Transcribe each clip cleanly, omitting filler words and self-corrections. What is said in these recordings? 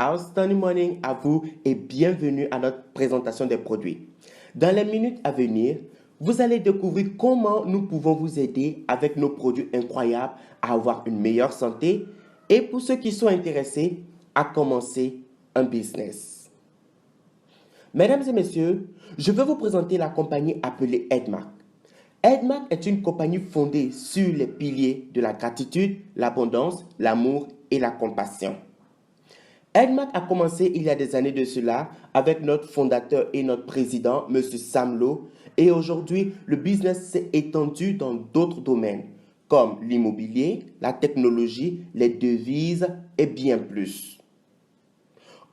Outstanding morning à vous et bienvenue à notre présentation des produits. Dans les minutes à venir, vous allez découvrir comment nous pouvons vous aider avec nos produits incroyables à avoir une meilleure santé et pour ceux qui sont intéressés à commencer un business. Mesdames et messieurs, je vais vous présenter la compagnie appelée Edmark. Edmark est une compagnie fondée sur les piliers de la gratitude, l'abondance, l'amour et la compassion. Edmark a commencé il y a des années de cela avec notre fondateur et notre président, M. Sam Low, et aujourd'hui, le business s'est étendu dans d'autres domaines comme l'immobilier, la technologie, les devises et bien plus.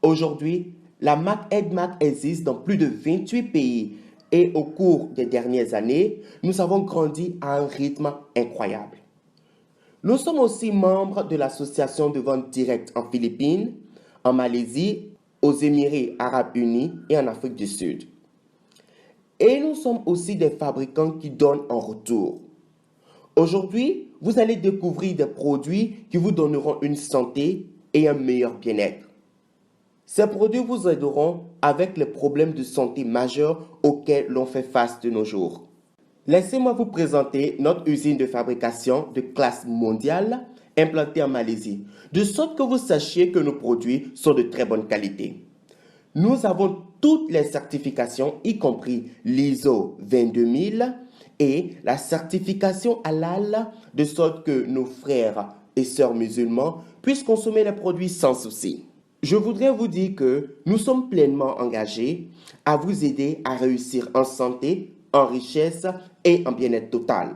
Aujourd'hui, la marque Edmark existe dans plus de 28 pays et au cours des dernières années, nous avons grandi à un rythme incroyable. Nous sommes aussi membres de l'association de vente directe en Philippines, en Malaisie, aux Émirats arabes unis et en Afrique du Sud. Et nous sommes aussi des fabricants qui donnent en retour. Aujourd'hui, vous allez découvrir des produits qui vous donneront une santé et un meilleur bien-être. Ces produits vous aideront avec les problèmes de santé majeurs auxquels l'on fait face de nos jours. Laissez-moi vous présenter notre usine de fabrication de classe mondiale implantée en Malaisie, de sorte que vous sachiez que nos produits sont de très bonne qualité. Nous avons toutes les certifications, y compris l'ISO 22000 et la certification halal, de sorte que nos frères et sœurs musulmans puissent consommer les produits sans souci. Je voudrais vous dire que nous sommes pleinement engagés à vous aider à réussir en santé, en richesse et en bien-être total.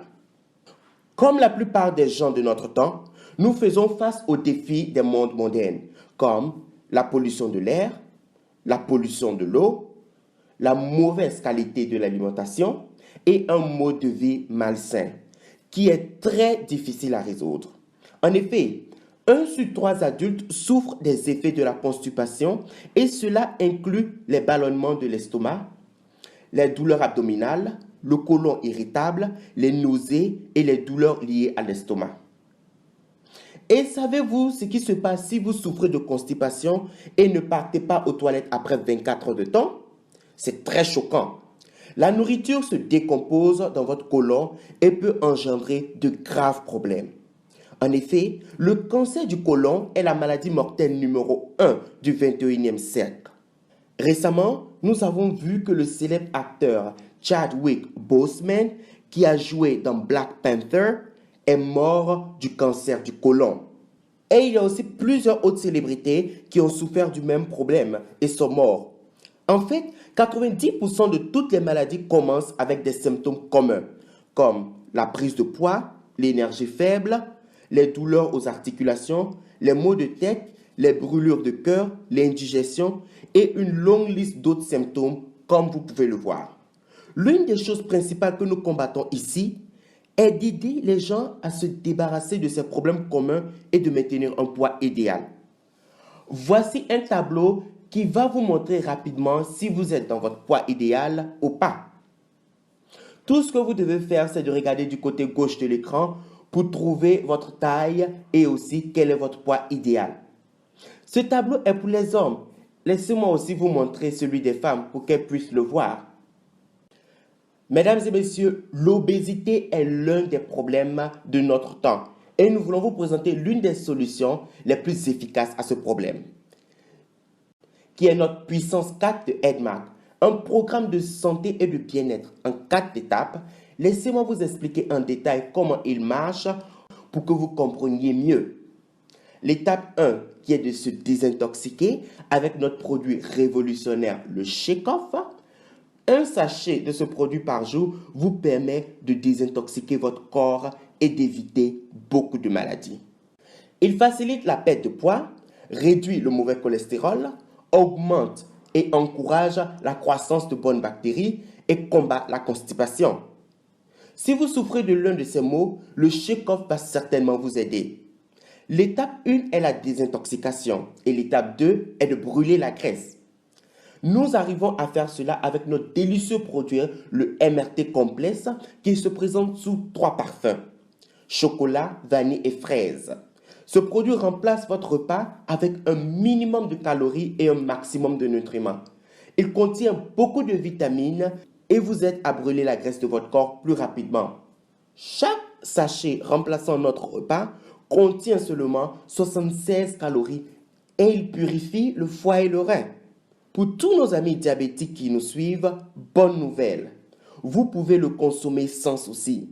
Comme la plupart des gens de notre temps, nous faisons face aux défis des mondes modernes, comme la pollution de l'air, la pollution de l'eau, la mauvaise qualité de l'alimentation et un mode de vie malsain, qui est très difficile à résoudre. En effet, 1 sur 3 adultes souffrent des effets de la constipation et cela inclut les ballonnements de l'estomac, les douleurs abdominales, le côlon irritable, les nausées et les douleurs liées à l'estomac. Et savez-vous ce qui se passe si vous souffrez de constipation et ne partez pas aux toilettes après 24 heures de temps? C'est très choquant. La nourriture se décompose dans votre côlon et peut engendrer de graves problèmes. En effet, le cancer du côlon est la maladie mortelle numéro 1 du 21e siècle. Récemment, nous avons vu que le célèbre acteur Chadwick Boseman, qui a joué dans Black Panther, est mort du cancer du côlon. Et il y a aussi plusieurs autres célébrités qui ont souffert du même problème et sont morts. En fait, 90% de toutes les maladies commencent avec des symptômes communs, comme la prise de poids, l'énergie faible, les douleurs aux articulations, les maux de tête, les brûlures de cœur, l'indigestion et une longue liste d'autres symptômes comme vous pouvez le voir. L'une des choses principales que nous combattons ici est d'aider les gens à se débarrasser de ces problèmes communs et de maintenir un poids idéal. Voici un tableau qui va vous montrer rapidement si vous êtes dans votre poids idéal ou pas. Tout ce que vous devez faire, c'est de regarder du côté gauche de l'écran pour trouver votre taille et aussi quel est votre poids idéal. Ce tableau est pour les hommes. Laissez-moi aussi vous montrer celui des femmes pour qu'elles puissent le voir. Mesdames et messieurs, l'obésité est l'un des problèmes de notre temps et nous voulons vous présenter l'une des solutions les plus efficaces à ce problème, qui est notre puissance 4 de Edmark, un programme de santé et de bien-être en 4 étapes. Laissez-moi vous expliquer en détail comment il marche pour que vous compreniez mieux. L'étape 1, qui est de se désintoxiquer avec notre produit révolutionnaire, le Shake-Off. Un sachet de ce produit par jour vous permet de désintoxiquer votre corps et d'éviter beaucoup de maladies. Il facilite la perte de poids, réduit le mauvais cholestérol, augmente et encourage la croissance de bonnes bactéries et combat la constipation. Si vous souffrez de l'un de ces maux, le Shake-Off va certainement vous aider. L'étape 1 est la désintoxication et l'étape 2 est de brûler la graisse. Nous arrivons à faire cela avec notre délicieux produit, le MRT Complex, qui se présente sous 3 parfums: chocolat, vanille et fraise. Ce produit remplace votre repas avec un minimum de calories et un maximum de nutriments. Il contient beaucoup de vitamines et vous aide à brûler la graisse de votre corps plus rapidement. Chaque sachet remplaçant notre repas contient seulement 76 calories et il purifie le foie et le rein. Pour tous nos amis diabétiques qui nous suivent, bonne nouvelle. Vous pouvez le consommer sans souci.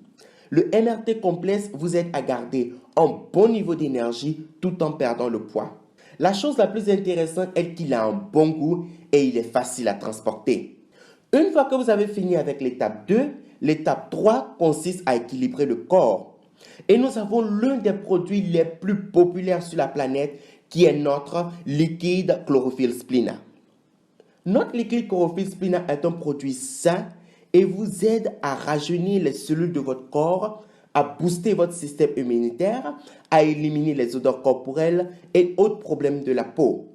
Le MRT Complex vous aide à garder un bon niveau d'énergie tout en perdant le poids. La chose la plus intéressante est qu'il a un bon goût et il est facile à transporter. Une fois que vous avez fini avec l'étape 2, l'étape 3 consiste à équilibrer le corps. Et nous avons l'un des produits les plus populaires sur la planète qui est notre liquide chlorophylle splina. Notre liquide chlorophylle splina est un produit sain et vous aide à rajeunir les cellules de votre corps, à booster votre système immunitaire, à éliminer les odeurs corporelles et autres problèmes de la peau.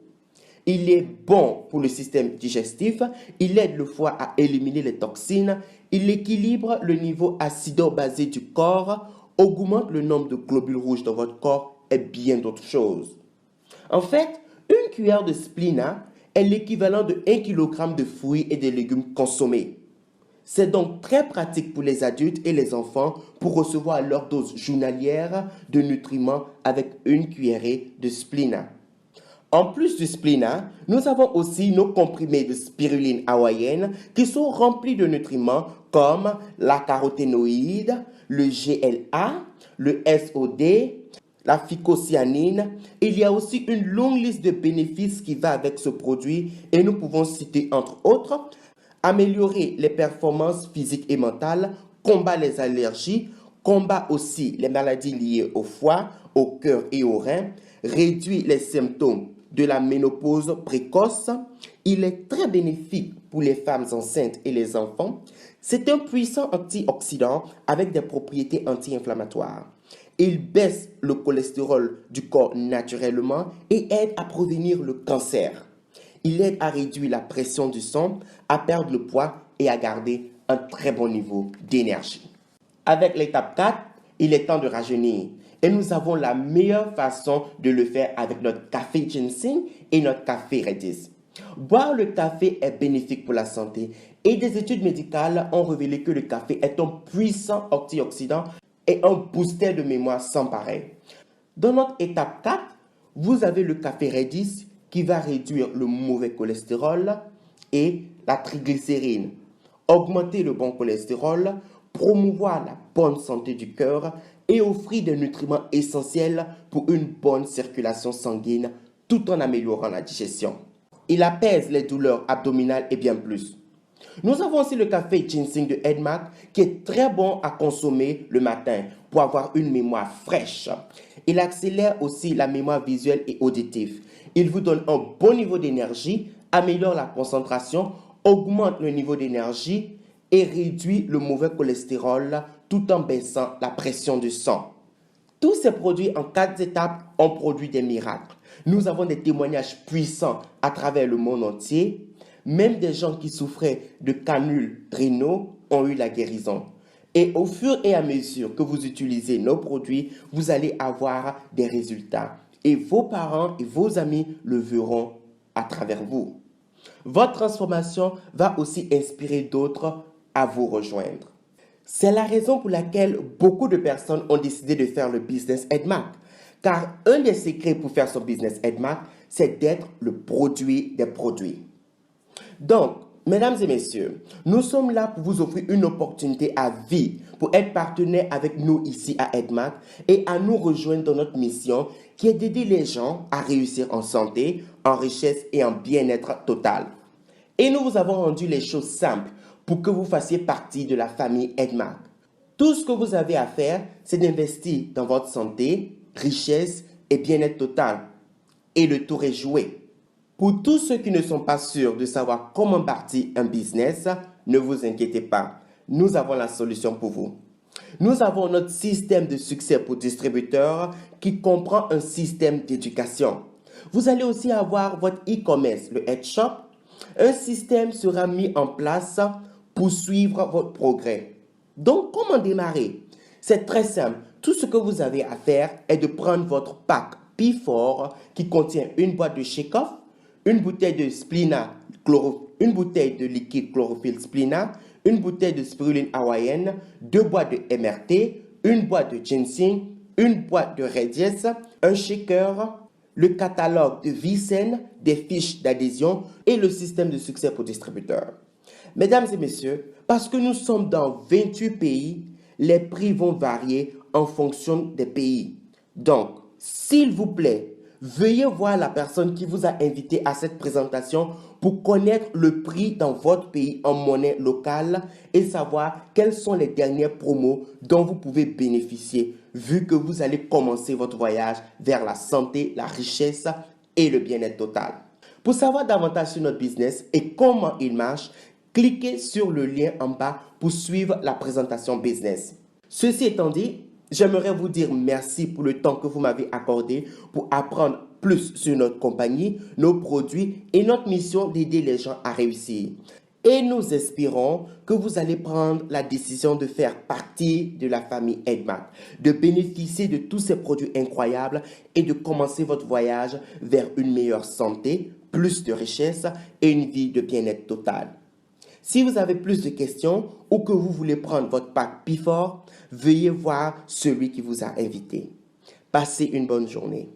Il est bon pour le système digestif, il aide le foie à éliminer les toxines, il équilibre le niveau acido-basé du corps, augmente le nombre de globules rouges dans votre corps et bien d'autres choses. En fait, une cuillère de splina est l'équivalent de 1 kg de fruits et de légumes consommés. C'est donc très pratique pour les adultes et les enfants pour recevoir leur dose journalière de nutriments avec une cuillerée de splina. En plus du splina, nous avons aussi nos comprimés de spiruline hawaïenne qui sont remplis de nutriments comme la caroténoïde, le GLA, le SOD, la phycocyanine. Il y a aussi une longue liste de bénéfices qui va avec ce produit et nous pouvons citer entre autres améliorer les performances physiques et mentales, combat les allergies, combat aussi les maladies liées au foie, au cœur et aux reins, réduit les symptômes de la ménopause précoce. Il est très bénéfique pour les femmes enceintes et les enfants. C'est un puissant antioxydant avec des propriétés anti-inflammatoires. Il baisse le cholestérol du corps naturellement et aide à prévenir le cancer. Il aide à réduire la pression du sang, à perdre le poids et à garder un très bon niveau d'énergie. Avec l'étape 4, il est temps de rajeunir. Et nous avons la meilleure façon de le faire avec notre café ginseng et notre café redis. Boire le café est bénéfique pour la santé et des études médicales ont révélé que le café est un puissant antioxydant et un booster de mémoire sans pareil. Dans notre étape 4, vous avez le café redis qui va réduire le mauvais cholestérol et la triglycérine, augmenter le bon cholestérol, promouvoir la bonne santé du cœur et offrir des nutriments essentiels pour une bonne circulation sanguine tout en améliorant la digestion. Il apaise les douleurs abdominales et bien plus. Nous avons aussi le café ginseng de Edmac qui est très bon à consommer le matin pour avoir une mémoire fraîche. Il accélère aussi la mémoire visuelle et auditive. Il vous donne un bon niveau d'énergie, améliore la concentration, augmente le niveau d'énergie et réduit le mauvais cholestérol tout en baissant la pression du sang. Tous ces produits en 4 étapes ont produit des miracles. Nous avons des témoignages puissants à travers le monde entier. Même des gens qui souffraient de canules rénaux ont eu la guérison. Et au fur et à mesure que vous utilisez nos produits, vous allez avoir des résultats. Et vos parents et vos amis le verront à travers vous. Votre transformation va aussi inspirer d'autres à vous rejoindre. C'est la raison pour laquelle beaucoup de personnes ont décidé de faire le business Edmac. Car un des secrets pour faire son business Edmac, c'est d'être le produit des produits. Donc, mesdames et messieurs, nous sommes là pour vous offrir une opportunité à vie pour être partenaire avec nous ici à Edmac et à nous rejoindre dans notre mission qui est d'aider les gens à réussir en santé, en richesse et en bien-être total. Et nous vous avons rendu les choses simples pour que vous fassiez partie de la famille Edmac. Tout ce que vous avez à faire, c'est d'investir dans votre santé, richesse et bien-être total. Et le tour est joué. Pour tous ceux qui ne sont pas sûrs de savoir comment bâtir un business, ne vous inquiétez pas. Nous avons la solution pour vous. Nous avons notre système de succès pour distributeurs qui comprend un système d'éducation. Vous allez aussi avoir votre e-commerce, le Headshop. Un système sera mis en place pour suivre votre progrès. Donc, comment démarrer? C'est très simple. Tout ce que vous avez à faire est de prendre votre pack P4 qui contient une boîte de Shake-Off, une bouteille de Splina, une bouteille de liquide chlorophylle Splina, une bouteille de spiruline hawaïenne, 2 boîtes de MRT, une boîte de ginseng, une boîte de Redies, un shaker, le catalogue de Vicen, des fiches d'adhésion et le système de succès pour distributeurs. Mesdames et messieurs, parce que nous sommes dans 28 pays, les prix vont varier en fonction des pays. Donc, s'il vous plaît, veuillez voir la personne qui vous a invité à cette présentation pour connaître le prix dans votre pays en monnaie locale et savoir quelles sont les dernières promos dont vous pouvez bénéficier vu que vous allez commencer votre voyage vers la santé, la richesse et le bien-être total. Pour savoir davantage sur notre business et comment il marche, cliquez sur le lien en bas pour suivre la présentation business. Ceci étant dit, j'aimerais vous dire merci pour le temps que vous m'avez accordé pour apprendre plus sur notre compagnie, nos produits et notre mission d'aider les gens à réussir. Et nous espérons que vous allez prendre la décision de faire partie de la famille Edmac, de bénéficier de tous ces produits incroyables et de commencer votre voyage vers une meilleure santé, plus de richesse et une vie de bien-être total. Si vous avez plus de questions ou que vous voulez prendre votre pack P4, veuillez voir celui qui vous a invité. Passez une bonne journée.